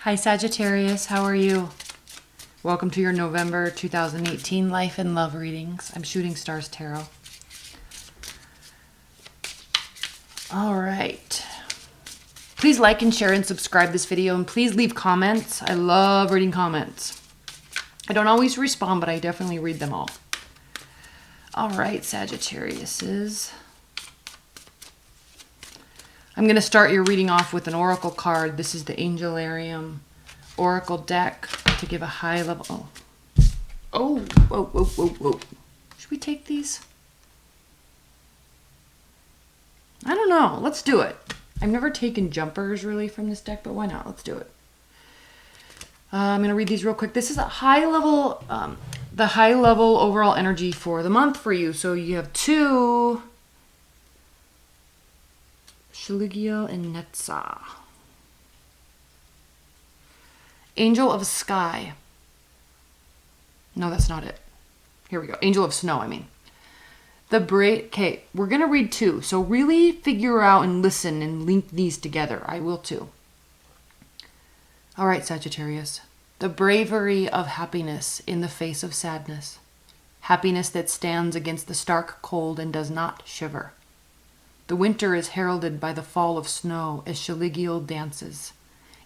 Hi Sagittarius, how are you? Welcome to your November 2018 Life and Love readings. I'm Shooting Stars Tarot. All right. Please like and share and subscribe this video, and please leave comments. I love reading comments. I don't always respond, but I definitely read them all. All right, Sagittariuses. I'm going to start your reading off with an oracle card. This is the Angelarium Oracle deck to give a high level. Oh, whoa, whoa, whoa, whoa. Should we take these? I don't know. Let's do it. I've never taken jumpers really from this deck, but why not? Let's do it. I'm going to read these real quick. This is a high level, the high level overall energy for the month for you. So you have two. Shaligiel and Netza. Angel of Sky. No, that's not it. Here we go. Angel of Snow, I mean. The brave. Okay, we're going to read two. So really figure out and listen and link these together. I will too. All right, Sagittarius. The bravery of happiness in the face of sadness. Happiness that stands against the stark cold and does not shiver. The winter is heralded by the fall of snow as Shaligiel dances,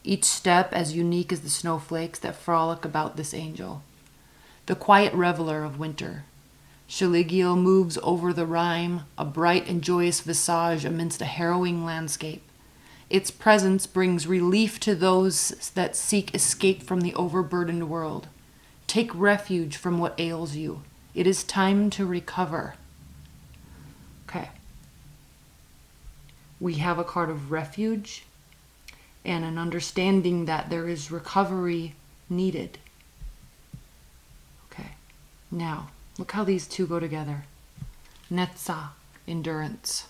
each step as unique as the snowflakes that frolic about this angel. The quiet reveler of winter. Shaligiel moves over the rime, a bright and joyous visage amidst a harrowing landscape. Its presence brings relief to those that seek escape from the overburdened world. Take refuge from what ails you. It is time to recover. Okay. We have a card of refuge and an understanding that there is recovery needed. Okay, now look how these two go together. Netza, endurance.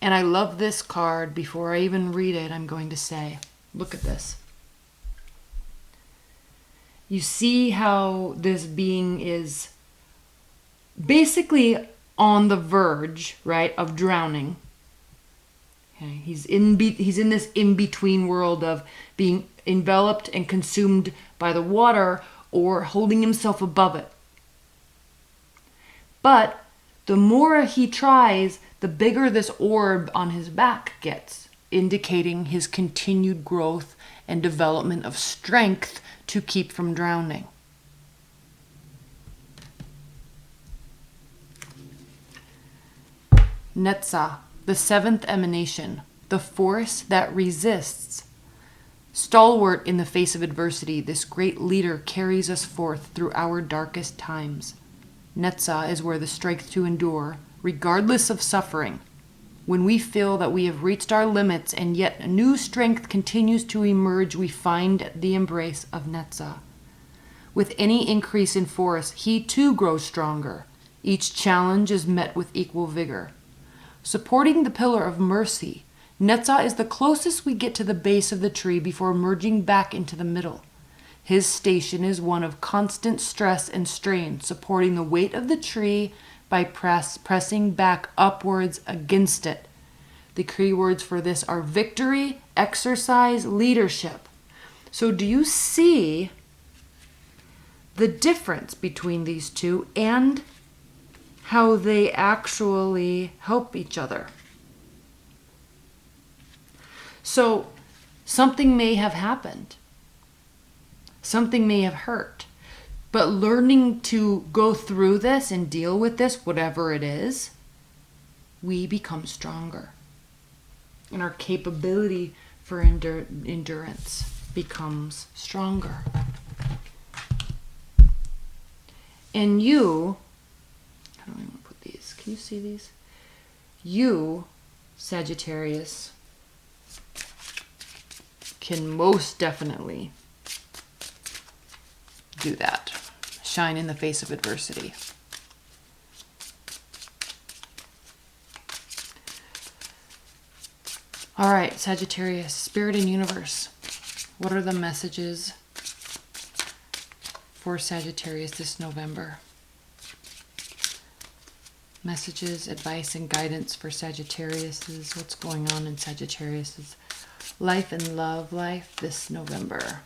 And I love this card. Before I even read it, I'm going to say, look at this. You see how this being is basically on the verge, right, of drowning. Okay, he's in this in-between world of being enveloped and consumed by the water or holding himself above it. But the more he tries, the bigger this orb on his back gets, indicating his continued growth and development of strength to keep from drowning. Netza, the seventh emanation, the force that resists. Stalwart in the face of adversity, this great leader carries us forth through our darkest times. Netza is where the strength to endure, regardless of suffering. When we feel that we have reached our limits and yet a new strength continues to emerge, we find the embrace of Netza. With any increase in force, he too grows stronger. Each challenge is met with equal vigor. Supporting the pillar of mercy, Netza is the closest we get to the base of the tree before merging back into the middle. His station is one of constant stress and strain, supporting the weight of the tree by pressing back upwards against it. The key words for this are victory, exercise, leadership. So do you see the difference between these two and how they actually help each other? So something may have happened. Something may have hurt. But learning to go through this and deal with this, whatever it is, we become stronger. And our capability for endurance becomes stronger. And you, how do I want to put these? Can you see these? You, Sagittarius, can most definitely do that. Shine in the face of adversity. All right, Sagittarius, Spirit and Universe. What are the messages for Sagittarius this November? Messages, advice, and guidance for Sagittarius. What's going on in Sagittarius' life and love life this November?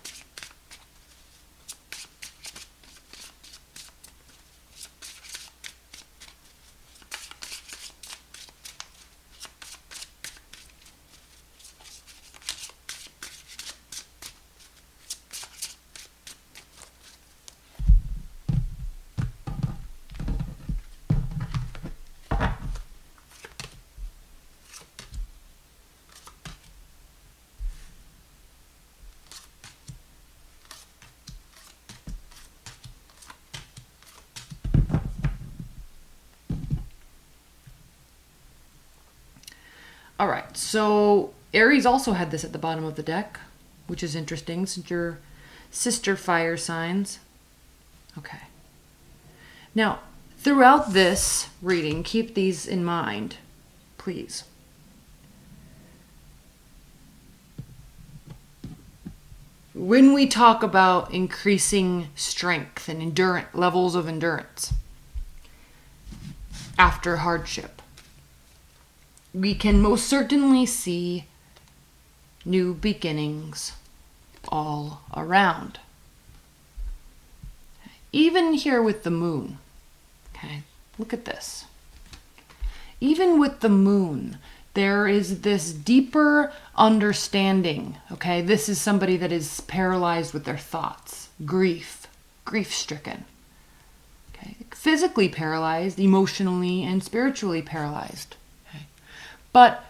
All right, so Aries also had this at the bottom of the deck, which is interesting since you're sister fire signs. Okay. Now, throughout this reading, keep these in mind, please. When we talk about increasing strength and levels of endurance after hardship, we can most certainly see new beginnings all around. Even here with the moon, okay, look at this. Even with the moon, there is this deeper understanding, okay? This is somebody that is paralyzed with their thoughts, grief-stricken, okay? Physically paralyzed, emotionally and spiritually paralyzed. But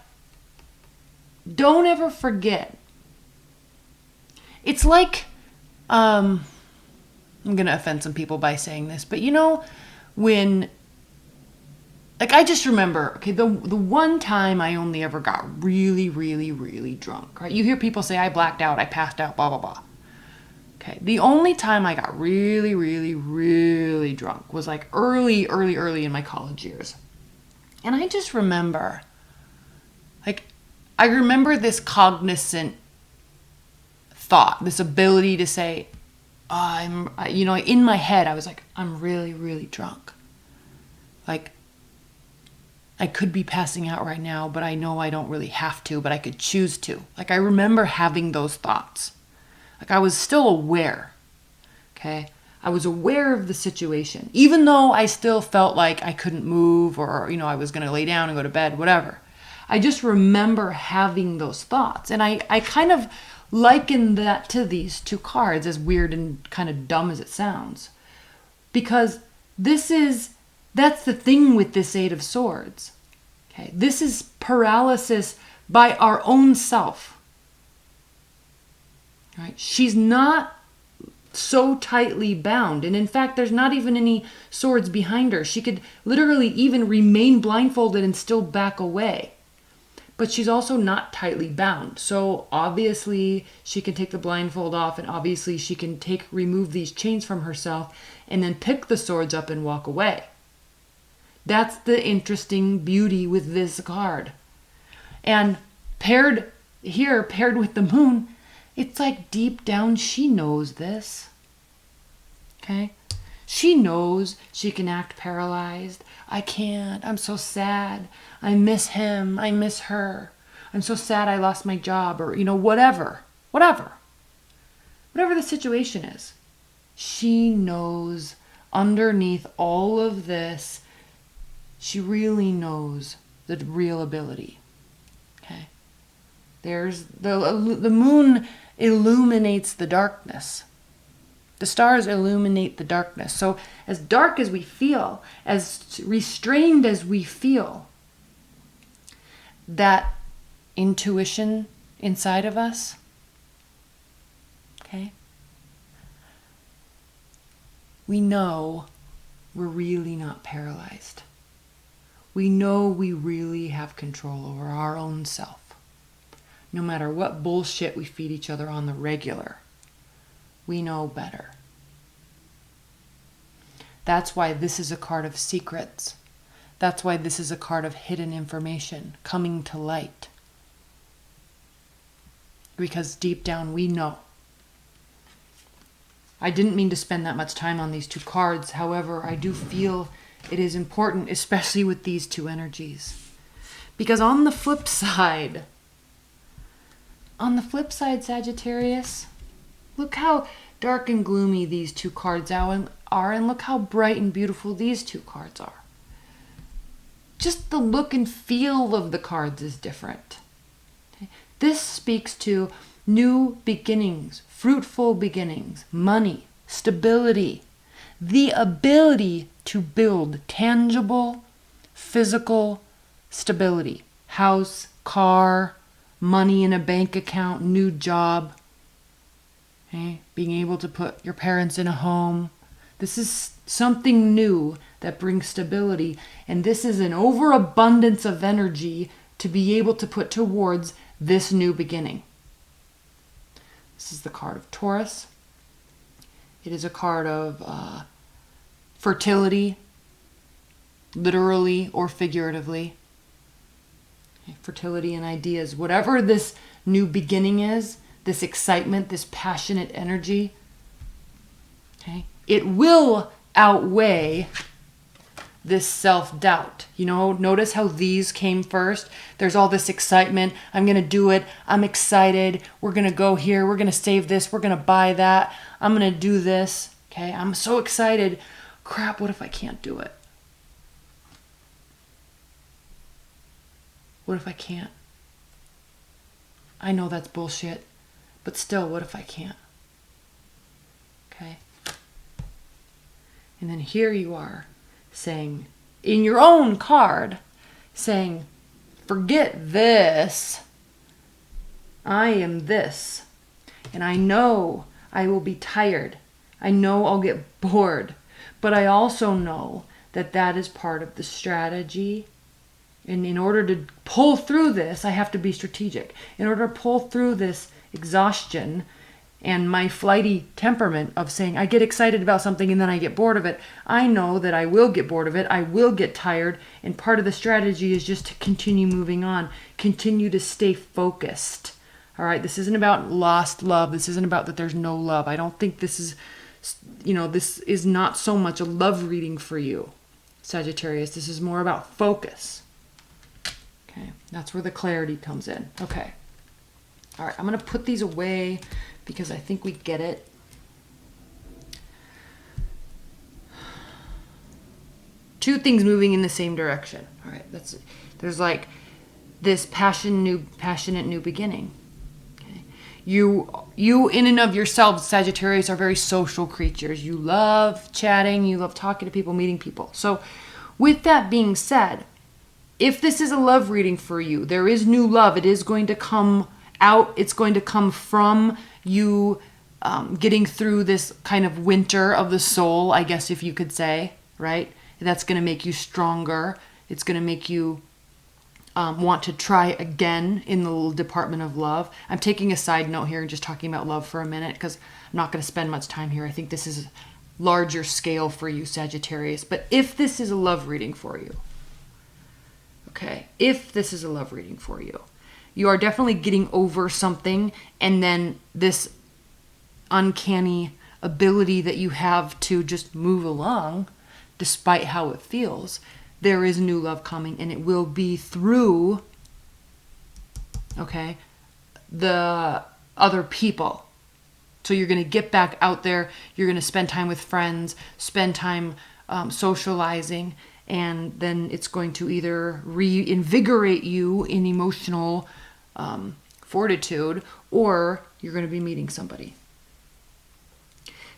don't ever forget, it's like, I'm going to offend some people by saying this, but you know, when, like, I just remember, okay, the one time I only ever got really, really, really drunk, right? You hear people say, I blacked out, I passed out, blah, blah, blah. Okay, the only time I got really, really, really drunk was like early in my college years. And I just remember, I remember this cognizant thought, this ability to say, in my head, I was like, I'm really, really drunk. Like, I could be passing out right now, but I know I don't really have to, but I could choose to. Like, I remember having those thoughts. Like, I was still aware, okay? I was aware of the situation, even though I still felt like I couldn't move or, I was going to lay down and go to bed, whatever. I just remember having those thoughts. And I kind of liken that to these two cards, as weird and kind of dumb as it sounds. Because that's the thing with this Eight of Swords. Okay, this is paralysis by our own self. Right? She's not so tightly bound. And in fact, there's not even any swords behind her. She could literally even remain blindfolded and still back away. But she's also not tightly bound. So obviously she can take the blindfold off, and obviously she can remove these chains from herself and then pick the swords up and walk away. That's the interesting beauty with this card. And paired with the moon, it's like deep down she knows this. Okay? She knows she can act paralyzed. I can't. I'm so sad. I miss him. I miss her. I'm so sad I lost my job, or, whatever. Whatever the situation is. She knows underneath all of this, she really knows the real ability. Okay? There's the moon illuminates the darkness. The stars illuminate the darkness. So as dark as we feel, as restrained as we feel, that intuition inside of us, okay, we know we're really not paralyzed. We know we really have control over our own self. No matter what bullshit we feed each other on the regular, we know better. That's why this is a card of secrets. That's why this is a card of hidden information coming to light. Because deep down we know. I didn't mean to spend that much time on these two cards. However, I do feel it is important, especially with these two energies. Because on the flip side, Sagittarius, look how dark and gloomy these two cards are, and look how bright and beautiful these two cards are. Just the look and feel of the cards is different. Okay? This speaks to new beginnings, fruitful beginnings, money, stability, the ability to build tangible, physical stability. House, car, money in a bank account, new job. Okay? Being able to put your parents in a home. This is something new that brings stability. And this is an overabundance of energy to be able to put towards this new beginning. This is the card of Taurus. It is a card of fertility, literally or figuratively. Okay, fertility and ideas. Whatever this new beginning is, this excitement, this passionate energy, okay, it will outweigh this self-doubt. You know, notice how these came first. There's all this excitement. I'm going to do it. I'm excited. We're going to go here. We're going to save this. We're going to buy that. I'm going to do this. Okay, I'm so excited. Crap, what if I can't do it? What if I can't? I know that's bullshit, but still, what if I can't? Okay. And then here you are saying, in your own card, saying, forget this. I am this. And I know I will be tired. I know I'll get bored. But I also know that that is part of the strategy. And in order to pull through this, I have to be strategic. In order to pull through this exhaustion and my flighty temperament of saying, I get excited about something and then I get bored of it, I know that I will get bored of it. I will get tired. And part of the strategy is just to continue moving on. Continue to stay focused. All right, this isn't about lost love. This isn't about that there's no love. I don't think this is, this is not so much a love reading for you, Sagittarius. This is more about focus. Okay, that's where the clarity comes in. Okay. All right, I'm going to put these away because I think we get it. Two things moving in the same direction. All right, there's like this passionate new beginning. Okay. You in and of yourselves, Sagittarius, are very social creatures. You love chatting, you love talking to people, meeting people. So with that being said, if this is a love reading for you, there is new love. It is going to come out. It's going to come from you getting through this kind of winter of the soul, I guess, if you could say, right? That's going to make you stronger. It's going to make you want to try again in the little department of love. I'm taking a side note here and just talking about love for a minute because I'm not going to spend much time here. I think this is larger scale for you, Sagittarius. But if this is a love reading for you, okay, if this is a love reading for you, you are definitely getting over something, and then this uncanny ability that you have to just move along despite how it feels. There is new love coming, and it will be through, okay, the other people. So you're going to get back out there. You're going to spend time with friends, spend time socializing, and then it's going to either reinvigorate you in emotional fortitude, or you're going to be meeting somebody.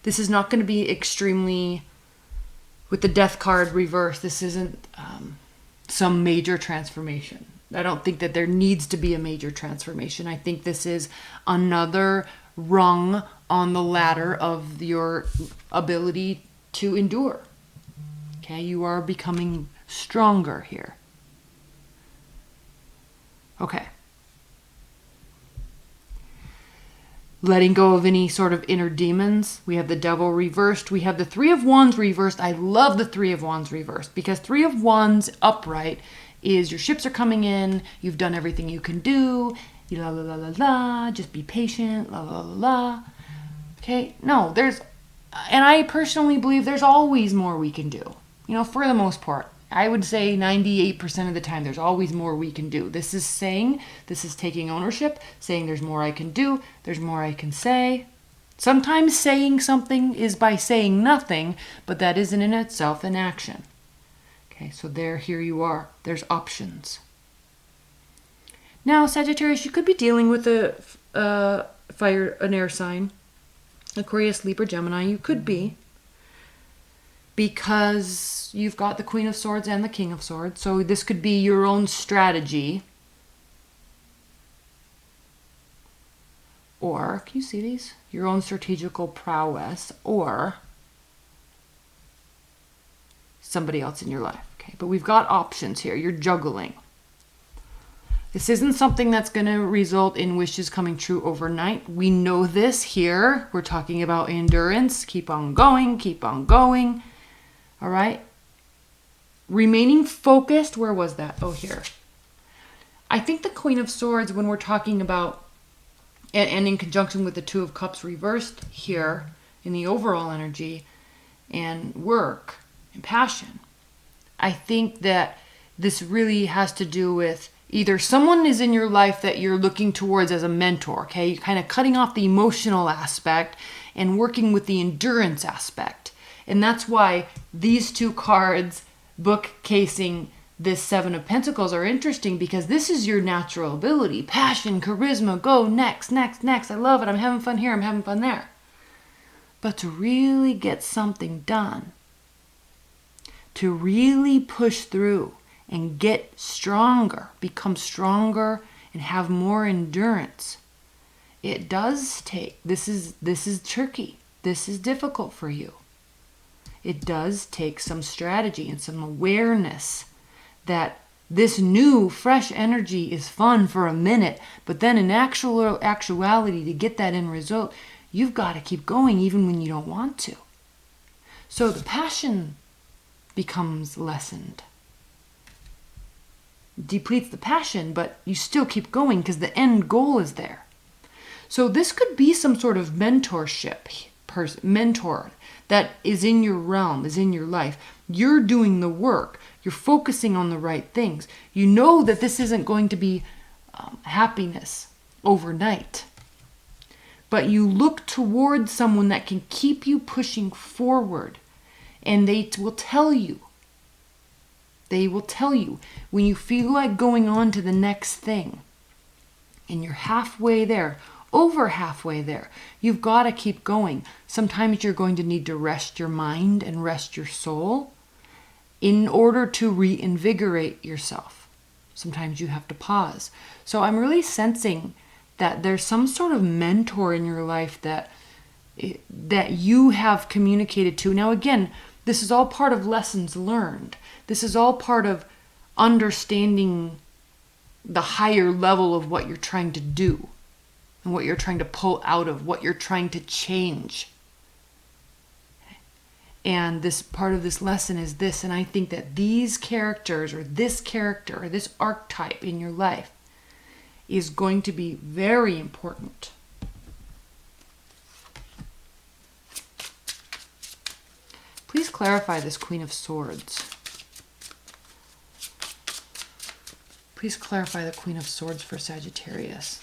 This is not going to be extremely, with the death card reversed, this isn't some major transformation. I don't think that there needs to be a major transformation. I think this is another rung on the ladder of your ability to endure. Okay, you are becoming stronger here. Okay. Letting go of any sort of inner demons. We have the devil reversed. We have the Three of Wands reversed. I love the Three of Wands reversed because Three of Wands upright is your ships are coming in. You've done everything you can do. La la la la la. Just be patient. La la la la. Okay. No, and I personally believe there's always more we can do. for the most part. I would say 98% of the time, there's always more we can do. This is taking ownership, saying there's more I can do, there's more I can say. Sometimes saying something is by saying nothing, but that isn't in itself an action. Okay, so here you are. There's options. Now, Sagittarius, you could be dealing with an air sign, Aquarius, Libra, Gemini. You could be, because you've got the Queen of Swords and the King of Swords. So this could be your own strategy. Or, can you see these? Your own strategical prowess, or somebody else in your life. Okay, but we've got options here. You're juggling. This isn't something that's going to result in wishes coming true overnight. We know this here. We're talking about endurance. Keep on going, keep on going. All right? Remaining focused. Where was that? Oh, here. I think the Queen of Swords, when we're talking about, and in conjunction with the Two of Cups reversed here in the overall energy and work and passion, I think that this really has to do with either someone is in your life that you're looking towards as a mentor, okay? You're kind of cutting off the emotional aspect and working with the endurance aspect. And that's why these two cards, bookcasing this Seven of Pentacles, are interesting, because this is your natural ability. Passion, charisma, go, next, next, next. I love it. I'm having fun here. I'm having fun there. But to really get something done, to really push through and get stronger, become stronger, and have more endurance, it does take, this is tricky. This is difficult for you. It does take some strategy and some awareness that this new, fresh energy is fun for a minute, but then in actuality, to get that end result, you've got to keep going even when you don't want to. So the passion becomes lessened. Depletes the passion, but you still keep going because the end goal is there. So this could be some sort of mentorship, mentor that is in your realm, is in your life. You're doing the work. You're focusing on the right things. You know that this isn't going to be happiness overnight. But you look towards someone that can keep you pushing forward. And they will tell you. They will tell you when you feel like going on to the next thing. And you're halfway there, over halfway there. You've got to keep going. Sometimes you're going to need to rest your mind and rest your soul in order to reinvigorate yourself. Sometimes you have to pause. So I'm really sensing that there's some sort of mentor in your life that you have communicated to. Now again, this is all part of lessons learned. This is all part of understanding the higher level of what you're trying to do and what you're trying to pull out of, what you're trying to change. And this part of this lesson is this, and I think that these characters, or this character, or this archetype in your life is going to be very important. Please clarify this Queen of Swords. Please clarify the Queen of Swords for Sagittarius.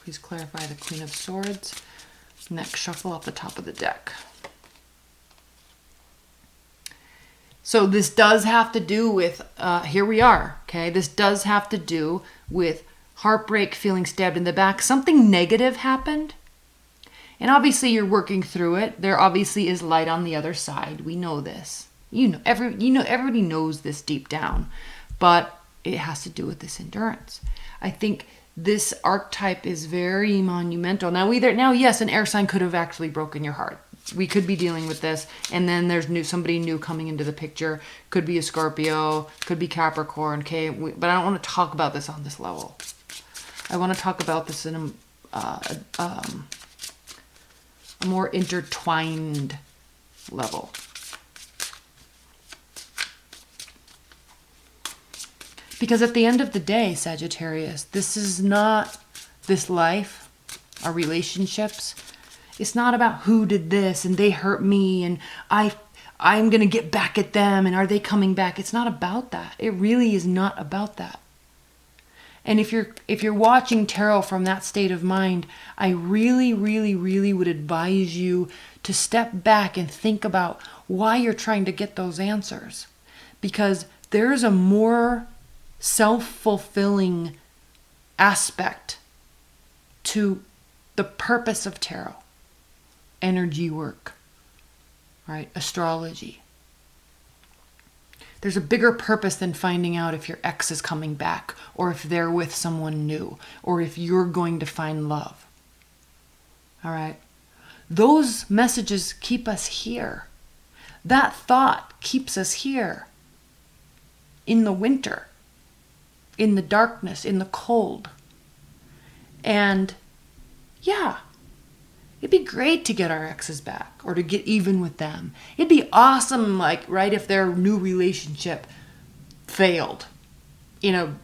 Please clarify the Queen of Swords. Next shuffle off the top of the deck. So this does have to do with, here we are, okay? This does have to do with heartbreak, feeling stabbed in the back. Something negative happened. And obviously you're working through it. There obviously is light on the other side. We know this. Everybody knows this deep down. But it has to do with this endurance. I think this archetype is very monumental. Now, yes, an air sign could have actually broken your heart. We could be dealing with this, and then there's somebody new coming into the picture. Could be a Scorpio, could be Capricorn, okay? But I don't want to talk about this on this level. I want to talk about this in a more intertwined level. Because at the end of the day, Sagittarius, this is not this life, our relationships. It's not about who did this and they hurt me and I'm going to get back at them and are they coming back? It's not about that. It really is not about that. And if you're watching tarot from that state of mind, I really, really, really would advise you to step back and think about why you're trying to get those answers. Because there's a more self-fulfilling aspect to the purpose of tarot, energy work, right? Astrology. There's a bigger purpose than finding out if your ex is coming back or if they're with someone new or if you're going to find love. All right? Those messages keep us here. That thought keeps us here in the winter, in the darkness, in the cold. And yeah, it'd be great to get our exes back or to get even with them. It'd be awesome, like, right, if their new relationship failed in a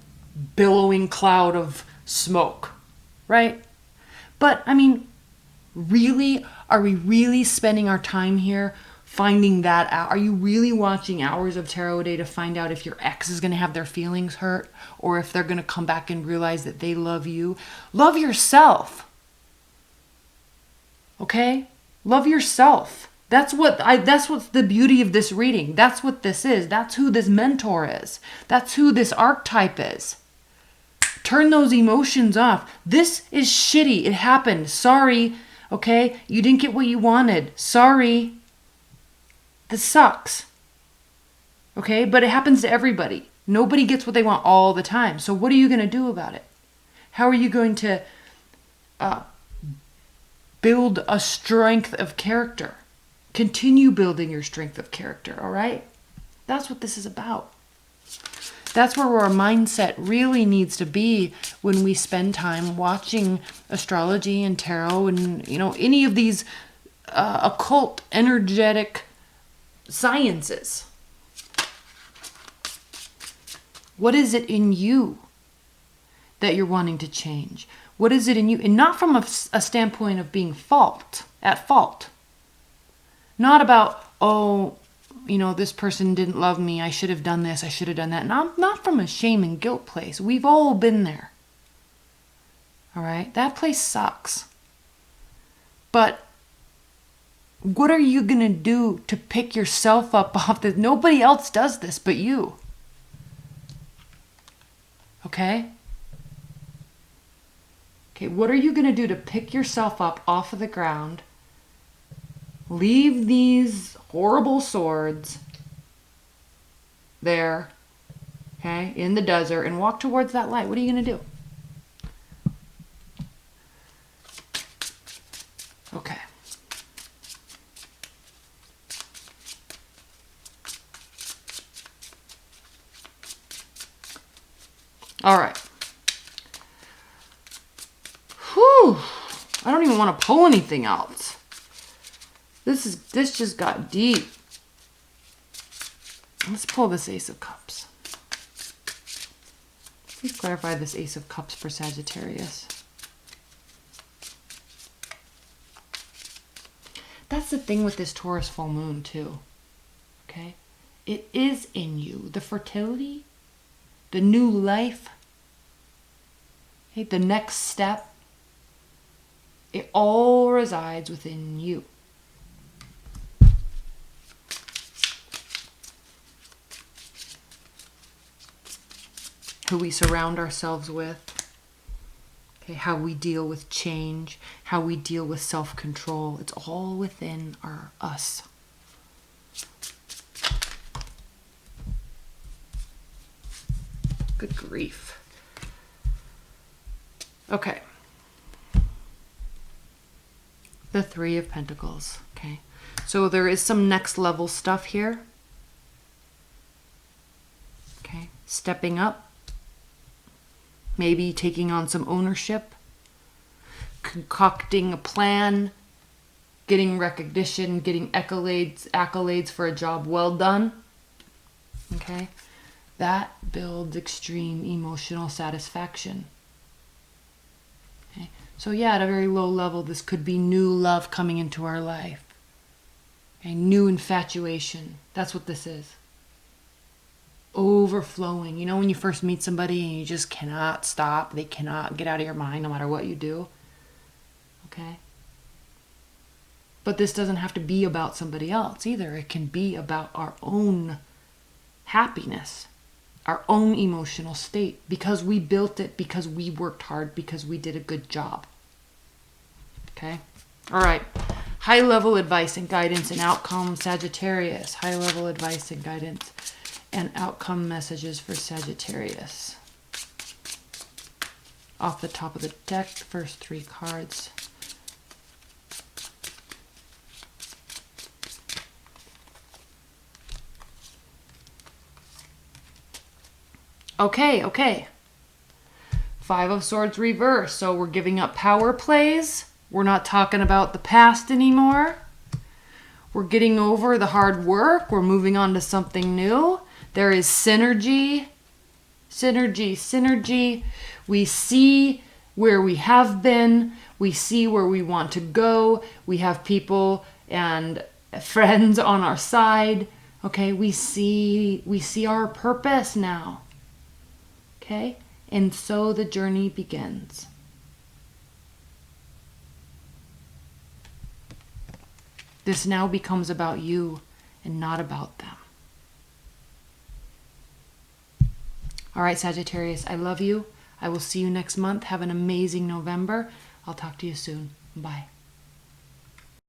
billowing cloud of smoke, right? But, I mean, really, are we really spending our time here finding that out? Are you really watching hours of tarot a day to find out if your ex is going to have their feelings hurt or if they're going to come back and realize that they love you? Love yourself. Okay? Love yourself. That's what's the beauty of this reading. That's what this is. That's who this mentor is. That's who this archetype is. Turn those emotions off. This is shitty. It happened. Sorry. Okay? You didn't get what you wanted. Sorry. This sucks. Okay? But it happens to everybody. Nobody gets what they want all the time. So what are you going to do about it? How are you going to build a strength of character? Continue building your strength of character, all right? That's what this is about. That's where our mindset really needs to be when we spend time watching astrology and tarot and, any of these occult, energetic sciences. What is it in you that you're wanting to change? What is it in you? And not from a standpoint of being at fault. Not about, this person didn't love me. I should have done this. I should have done that. Not from a shame and guilt place. We've all been there. All right? That place sucks. But what are you going to do to pick yourself up off this? Nobody else does this but you. Okay? Okay, what are you going to do to pick yourself up off of the ground, leave these horrible swords there, okay, in the desert, and walk towards that light? What are you going to do? Okay. All right. Whew. I don't even want to pull anything else. This just got deep. Let's pull this Ace of Cups. Please clarify this Ace of Cups for Sagittarius. That's the thing with this Taurus full moon too. Okay? It is in you. The fertility, the new life, okay, the next step, it all resides within you. Who we surround ourselves with, okay, how we deal with change, how we deal with self-control. It's all within us. Good grief. Okay. The Three of Pentacles. Okay. So there is some next level stuff here. Okay. Stepping up. Maybe taking on some ownership. Concocting a plan. Getting recognition. Getting accolades for a job well done. Okay. that builds extreme emotional satisfaction. Okay? So yeah, at a very low level, this could be new love coming into our life. Okay? New infatuation. That's what this is. Overflowing. You know when you first meet somebody and you just cannot stop, they cannot get out of your mind no matter what you do? Okay? But this doesn't have to be about somebody else either. It can be about our own happiness, our own emotional state, because we built it, because we worked hard, because we did a good job. Okay? All right. High level advice and guidance and outcome, Sagittarius. High level advice and guidance and outcome messages for Sagittarius. Off the top of the deck, first 3 cards. Okay. 5 of Swords reverse. So we're giving up power plays. We're not talking about the past anymore. We're getting over the hard work. We're moving on to something new. There is synergy. We see where we have been. We see where we want to go. We have people and friends on our side. Okay, we see our purpose now. Okay? And so the journey begins. This now becomes about you and not about them. All right, Sagittarius, I love you. I will see you next month. Have an amazing November. I'll talk to you soon. Bye.